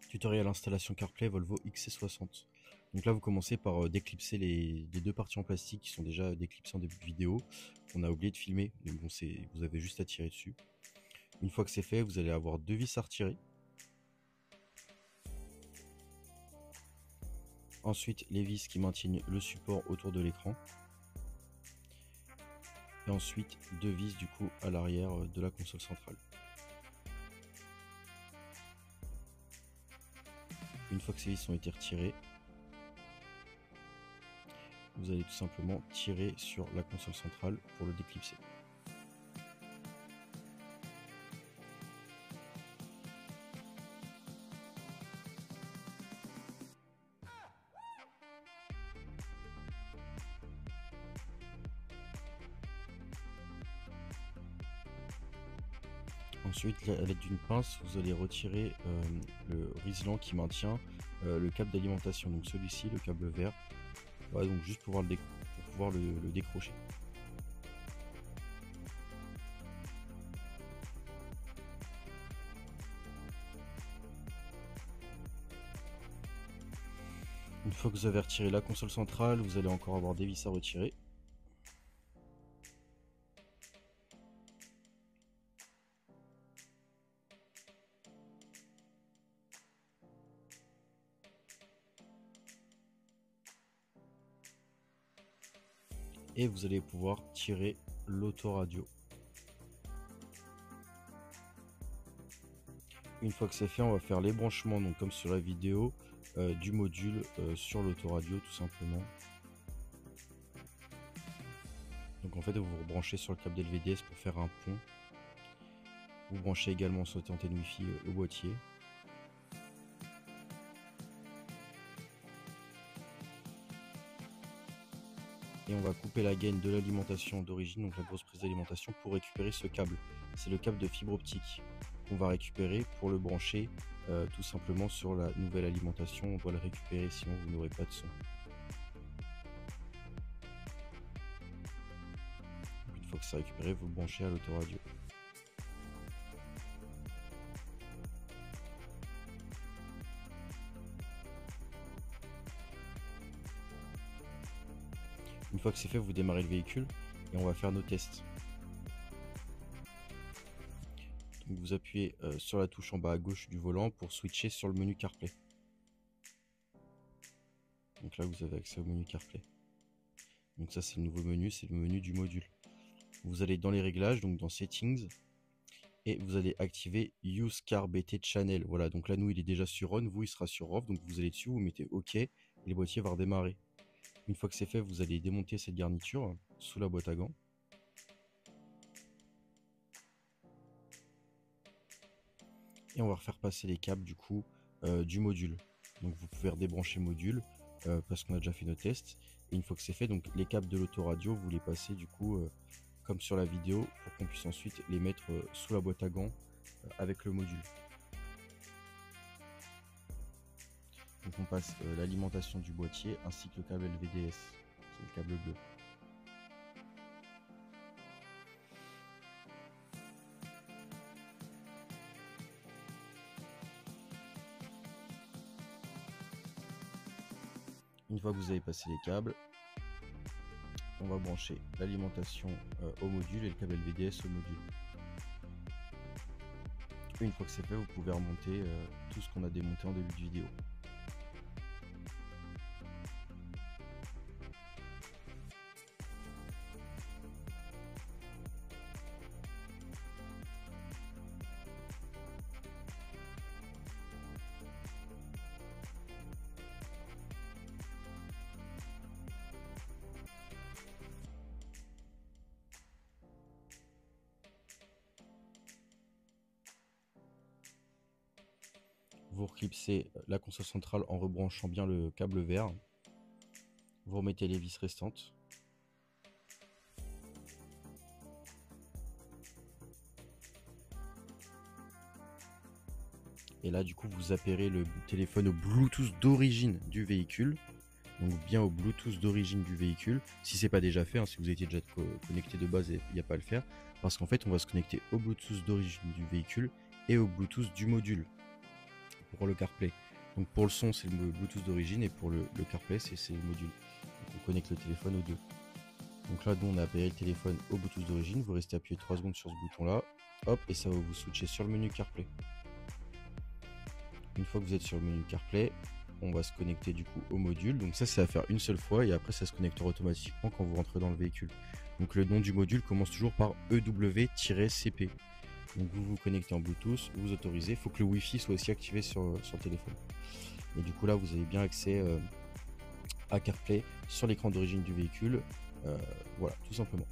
Tutoriel installation CarPlay Volvo XC60. Donc là vous commencez par déclipser les deux parties en plastique qui sont déjà déclipsées en début de vidéo. On a oublié de filmer, donc bon, vous avez juste à tirer dessus. Une fois que c'est fait, vous allez avoir deux vis à retirer. Ensuite les vis qui maintiennent le support autour de l'écran. Et ensuite deux vis du coup à l'arrière de la console centrale. Une fois que ces vis ont été retirées, vous allez tout simplement tirer sur la console centrale pour le déclipser. Ensuite, à l'aide d'une pince, vous allez retirer le riselant qui maintient le câble d'alimentation, donc celui-ci, le câble vert. Voilà, donc juste pour pouvoir le décrocher. Une fois que vous avez retiré la console centrale, vous allez encore avoir des vis à retirer. Et vous allez pouvoir tirer l'autoradio. Une fois que c'est fait, on va faire les branchements, donc comme sur la vidéo, du module sur l'autoradio tout simplement. Donc en fait vous vous branchez sur le câble d'LVDS pour faire un pont. Vous branchez également sur votre antenne Wi-Fi au boîtier. Et on va couper la gaine de l'alimentation d'origine, donc la grosse prise d'alimentation, pour récupérer ce câble. C'est le câble de fibre optique qu'on va récupérer pour le brancher tout simplement sur la nouvelle alimentation. On doit le récupérer, sinon vous n'aurez pas de son. Une fois que c'est récupéré, vous branchez à l'autoradio. Une fois que c'est fait, vous démarrez le véhicule et on va faire nos tests. Donc vous appuyez sur la touche en bas à gauche du volant pour switcher sur le menu CarPlay. Donc là vous avez accès au menu CarPlay. Donc ça c'est le nouveau menu, c'est le menu du module. Vous allez dans les réglages, donc dans Settings, et vous allez activer Use Car BT Channel. Voilà, donc là nous il est déjà sur On, vous il sera sur Off, donc vous allez dessus, vous mettez OK et le boîtier va redémarrer. Une fois que c'est fait, vous allez démonter cette garniture sous la boîte à gants. Et on va refaire passer les câbles du coup du module. Donc vous pouvez redébrancher le module parce qu'on a déjà fait nos tests. Et une fois que c'est fait, donc les câbles de l'autoradio, vous les passez du coup comme sur la vidéo pour qu'on puisse ensuite les mettre sous la boîte à gants avec le module. Donc on passe l'alimentation du boîtier ainsi que le câble LVDS, c'est le câble bleu. Une fois que vous avez passé les câbles, on va brancher l'alimentation au module et le câble LVDS au module. Une fois que c'est fait, vous pouvez remonter tout ce qu'on a démonté en début de vidéo. Vous reclipsez la console centrale en rebranchant bien le câble vert. Vous remettez les vis restantes. Et là du coup vous appairez le téléphone au Bluetooth d'origine du véhicule. Donc bien au Bluetooth d'origine du véhicule. Si c'est pas déjà fait, hein, si vous étiez déjà connecté de base, il n'y a pas à le faire. Parce qu'en fait on va se connecter au Bluetooth d'origine du véhicule et au Bluetooth du module. pour le CarPlay. Donc pour le son, c'est le Bluetooth d'origine, et pour le CarPlay, c'est le module. Donc on connecte le téléphone aux deux. Donc là, nous, on a appuyé le téléphone au Bluetooth d'origine. Vous restez appuyé 3 secondes sur ce bouton-là. Hop, et ça va vous switcher sur le menu CarPlay. Une fois que vous êtes sur le menu CarPlay, on va se connecter du coup au module. Donc ça, c'est à faire une seule fois, et après, ça se connectera automatiquement quand vous rentrez dans le véhicule. Donc le nom du module commence toujours par EW-CP. Donc vous vous connectez en Bluetooth, vous autorisez. Il faut que le Wi-Fi soit aussi activé sur le téléphone. Et du coup là, vous avez bien accès à CarPlay sur l'écran d'origine du véhicule. Voilà, tout simplement.